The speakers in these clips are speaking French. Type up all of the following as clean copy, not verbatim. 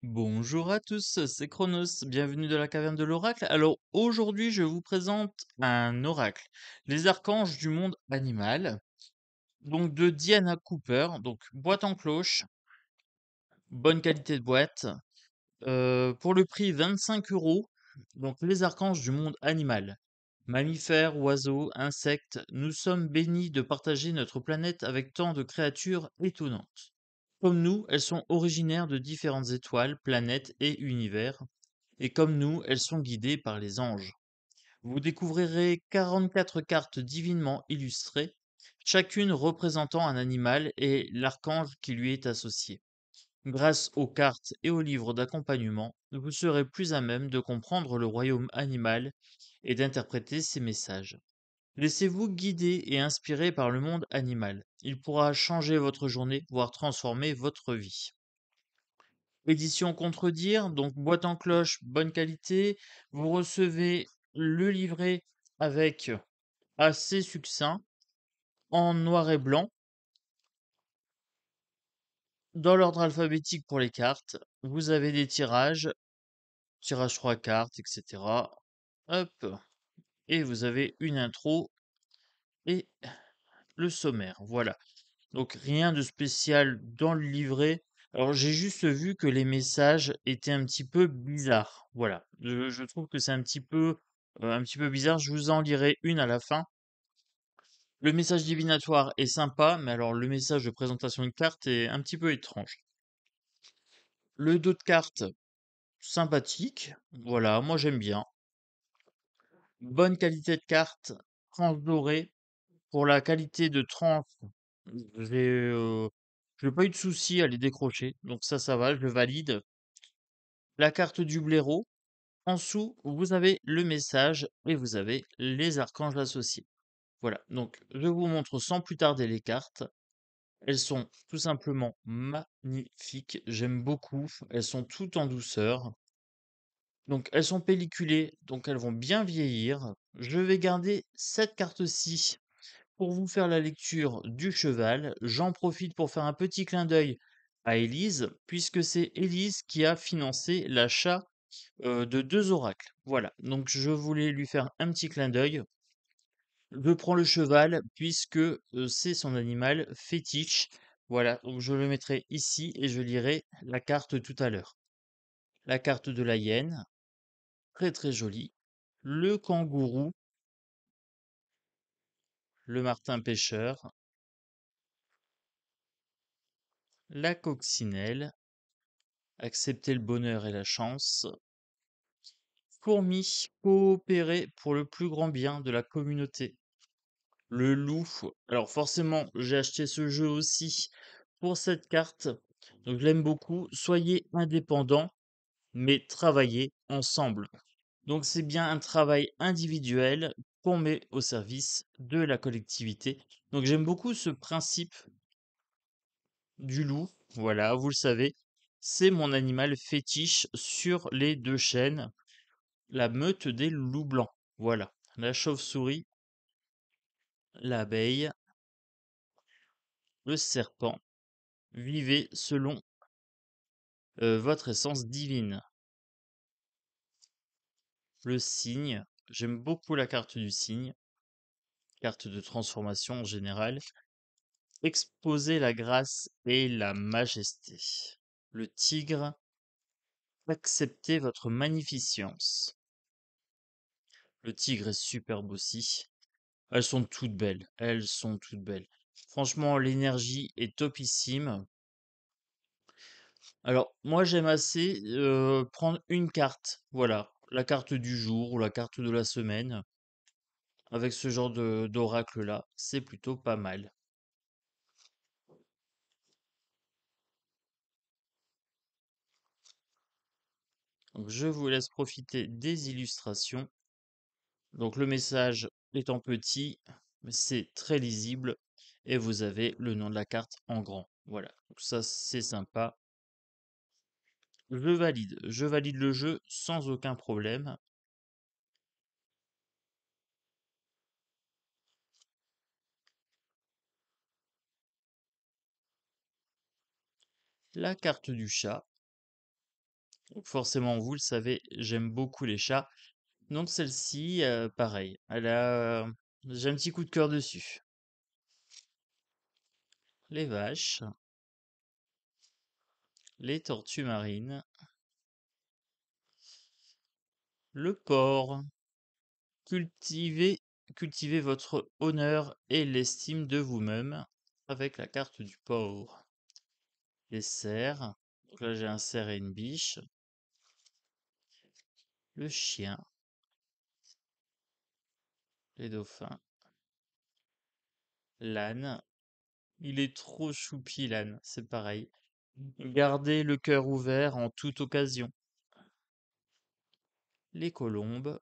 Bonjour à tous, c'est Chronos, bienvenue dans la caverne de l'oracle. Alors aujourd'hui je vous présente un oracle, les archanges du monde animal, donc de Diana Cooper, donc boîte en cloche, bonne qualité de boîte, pour le prix 25 €, donc les archanges du monde animal. Mammifères, oiseaux, insectes, nous sommes bénis de partager notre planète avec tant de créatures étonnantes. Comme nous, elles sont originaires de différentes étoiles, planètes et univers, et comme nous, elles sont guidées par les anges. Vous découvrirez 44 cartes divinement illustrées, chacune représentant un animal et l'archange qui lui est associé. Grâce aux cartes et aux livres d'accompagnement, vous serez plus à même de comprendre le royaume animal et d'interpréter ses messages. Laissez-vous guider et inspirer par le monde animal. Il pourra changer votre journée, voire transformer votre vie. Édition Contredire, donc boîte en cloche, bonne qualité. Vous recevez le livret avec assez succinct, en noir et blanc, dans l'ordre alphabétique pour les cartes. Vous avez des tirages, tirage 3 cartes, etc. Hop, et vous avez une intro et le sommaire. Voilà. Donc rien de spécial dans le livret. Alors j'ai juste vu que les messages étaient un petit peu bizarres. Voilà. Je trouve que c'est un petit peu bizarre. Je vous en lirai une à la fin. Le message divinatoire est sympa, mais alors le message de présentation de carte est un petit peu étrange. Le dos de carte, sympathique. Voilà, moi j'aime bien. Bonne qualité de carte, tranche dorée. Pour la qualité de tranche, j'ai j'ai pas eu de souci à les décrocher, donc ça va, je le valide. La carte du blaireau, en dessous, vous avez le message et vous avez les archanges associés. Voilà, donc je vous montre sans plus tarder les cartes. Elles sont tout simplement magnifiques, j'aime beaucoup. Elles sont toutes en douceur. Donc elles sont pelliculées, donc elles vont bien vieillir. Je vais garder cette carte-ci pour vous faire la lecture du cheval. J'en profite pour faire un petit clin d'œil à Élise, puisque c'est Élise qui a financé l'achat de 2 oracles. Voilà, donc je voulais lui faire un petit clin d'œil. Je prends le cheval puisque c'est son animal fétiche. Voilà, donc je le mettrai ici et je lirai la carte tout à l'heure. La carte de la hyène, très très jolie. Le kangourou, le martin pêcheur, la coccinelle, accepter le bonheur et la chance. Fourmi, coopérer pour le plus grand bien de la communauté. Le loup, alors forcément, j'ai acheté ce jeu aussi pour cette carte, donc je l'aime beaucoup. Soyez indépendants, mais travaillez ensemble. Donc c'est bien un travail individuel qu'on met au service de la collectivité. Donc j'aime beaucoup ce principe du loup. Voilà, vous le savez, c'est mon animal fétiche sur les deux chaînes. La meute des loups blancs. Voilà. La chauve-souris, l'abeille, le serpent. Vivez selon votre essence divine. Le cygne. J'aime beaucoup la carte du cygne. Carte de transformation en général. Exposer la grâce et la majesté. Le tigre. Acceptez votre magnificence. Le tigre est superbe aussi. Elles sont toutes belles. Elles sont toutes belles. Franchement, l'énergie est topissime. Alors, moi, j'aime assez prendre une carte. Voilà, la carte du jour ou la carte de la semaine. Avec ce genre de d'oracle-là, c'est plutôt pas mal. Donc, je vous laisse profiter des illustrations. Donc, le message est en petit, mais c'est très lisible. Et vous avez le nom de la carte en grand. Voilà, donc ça, c'est sympa. Je valide le jeu sans aucun problème. La carte du chat. Forcément, vous le savez, j'aime beaucoup les chats. Donc celle-ci, pareil, j'ai un petit coup de cœur dessus. Les vaches, les tortues marines, le porc. Cultivez, cultivez votre honneur et l'estime de vous-même avec la carte du porc. Les cerfs, donc là j'ai un cerf et une biche. Le chien, les dauphins, l'âne. Il est trop choupi l'âne, c'est pareil. Gardez le cœur ouvert en toute occasion. Les colombes,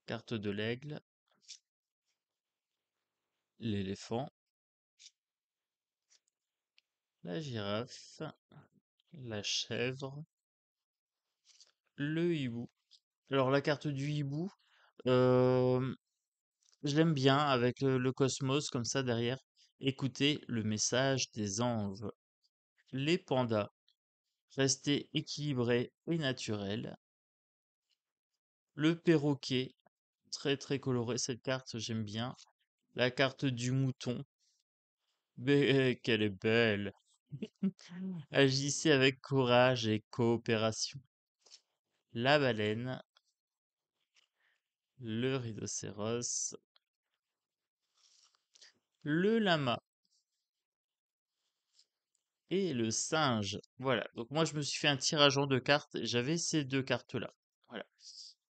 carte de l'aigle, l'éléphant, la girafe, la chèvre, le hibou. Alors la carte du hibou, euh, je l'aime bien avec le cosmos comme ça derrière. Écoutez le message des anges. Les pandas, restez équilibrés et naturels. Le perroquet, très très coloré cette carte, j'aime bien. La carte du mouton, qu'elle est belle. Agissez avec courage et coopération. La baleine, le rhinocéros, le lama et le singe. Voilà. Donc moi je me suis fait un tirage en deux cartes et j'avais ces deux cartes-là. Voilà.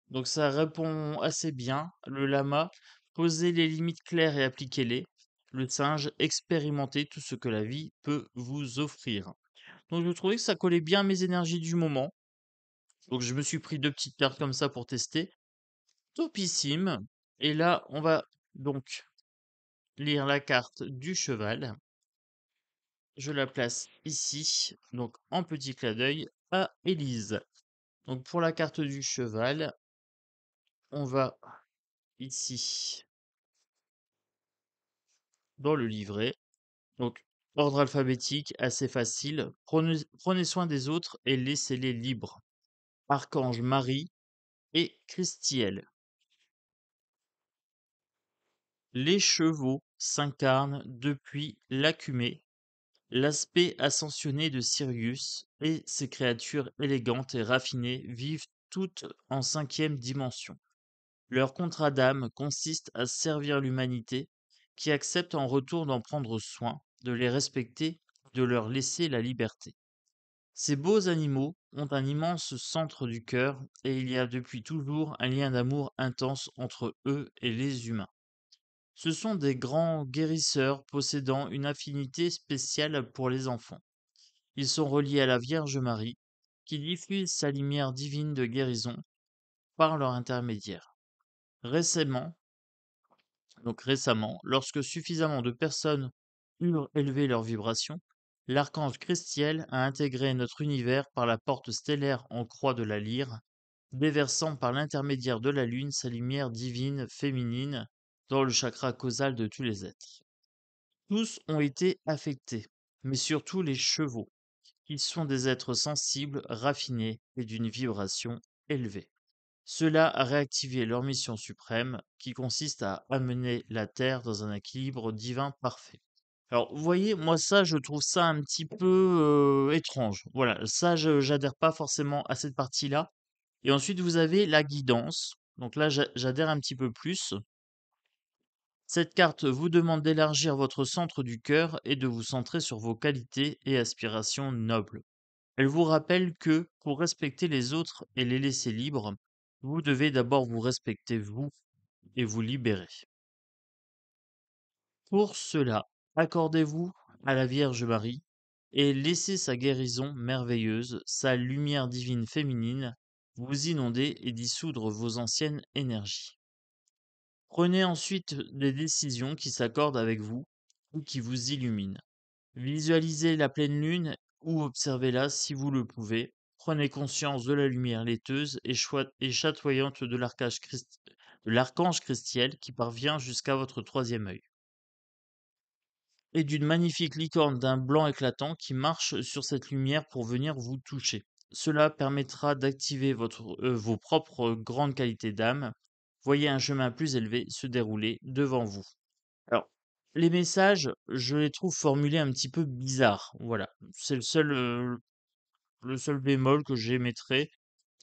Donc ça répond assez bien. Le lama, posez les limites claires et appliquez-les. Le singe, expérimentez tout ce que la vie peut vous offrir. Donc je trouvais que ça collait bien à mes énergies du moment. Donc je me suis pris deux petites cartes comme ça pour tester. Topissime. Et là, on va donc lire la carte du cheval. Je la place ici, donc en petit clin d'œil à Élise. Donc pour la carte du cheval, on va ici dans le livret. Donc ordre alphabétique assez facile. Prenez soin des autres et laissez-les libres. Archange Marie et Christiel. Les chevaux s'incarnent depuis l'acumée, l'aspect ascensionné de Sirius et ses créatures élégantes et raffinées vivent toutes en cinquième dimension. Leur contrat d'âme consiste à servir l'humanité, qui accepte en retour d'en prendre soin, de les respecter, de leur laisser la liberté. Ces beaux animaux ont un immense centre du cœur et il y a depuis toujours un lien d'amour intense entre eux et les humains. Ce sont des grands guérisseurs possédant une affinité spéciale pour les enfants. Ils sont reliés à la Vierge Marie, qui diffuse sa lumière divine de guérison par leur intermédiaire. Récemment, récemment, lorsque suffisamment de personnes eurent élevé leur vibration, l'archange Christiel a intégré notre univers par la porte stellaire en croix de la lyre, déversant par l'intermédiaire de la lune sa lumière divine féminine dans le chakra causal de tous les êtres. Tous ont été affectés, mais surtout les chevaux, qui sont des êtres sensibles, raffinés et d'une vibration élevée. Cela a réactivé leur mission suprême, qui consiste à amener la Terre dans un équilibre divin parfait. Alors, vous voyez, moi ça, je trouve ça un petit peu étrange. Voilà, ça, j'adhère pas forcément à cette partie-là. Et ensuite, vous avez la guidance. Donc là, j'adhère un petit peu plus. Cette carte vous demande d'élargir votre centre du cœur et de vous centrer sur vos qualités et aspirations nobles. Elle vous rappelle que, pour respecter les autres et les laisser libres, vous devez d'abord vous respecter vous et vous libérer. Pour cela, accordez-vous à la Vierge Marie et laissez sa guérison merveilleuse, sa lumière divine féminine, vous inonder et dissoudre vos anciennes énergies. Prenez ensuite des décisions qui s'accordent avec vous ou qui vous illuminent. Visualisez la pleine lune ou observez-la si vous le pouvez. Prenez conscience de la lumière laiteuse et chatoyante de l'archange Christiel qui parvient jusqu'à votre troisième œil. et d'une magnifique licorne d'un blanc éclatant qui marche sur cette lumière pour venir vous toucher. Cela permettra d'activer vos propres grandes qualités d'âme. Voyez un chemin plus élevé se dérouler devant vous. Alors, les messages, je les trouve formulés un petit peu bizarres. Voilà, c'est le seul bémol que j'émettrais.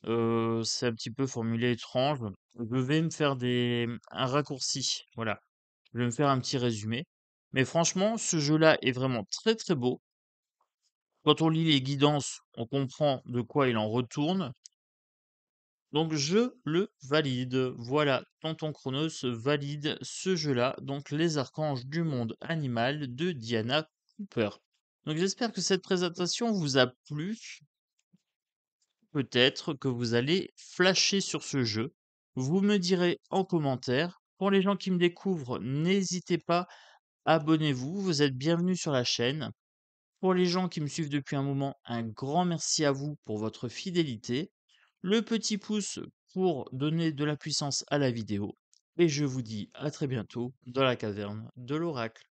C'est un petit peu formulé étrange. Je vais me faire un raccourci. Voilà, je vais me faire un petit résumé. Mais franchement, ce jeu-là est vraiment très très beau. Quand on lit les guidances, on comprend de quoi il en retourne. Donc je le valide. Voilà, Tonton Chronos valide ce jeu-là, donc Les Archanges du monde animal de Diana Cooper. Donc j'espère que cette présentation vous a plu. Peut-être que vous allez flasher sur ce jeu. Vous me direz en commentaire. Pour les gens qui me découvrent, n'hésitez pas, abonnez-vous, vous êtes bienvenus sur la chaîne. Pour les gens qui me suivent depuis un moment, un grand merci à vous pour votre fidélité. Le petit pouce pour donner de la puissance à la vidéo. Et je vous dis à très bientôt dans la caverne de l'oracle.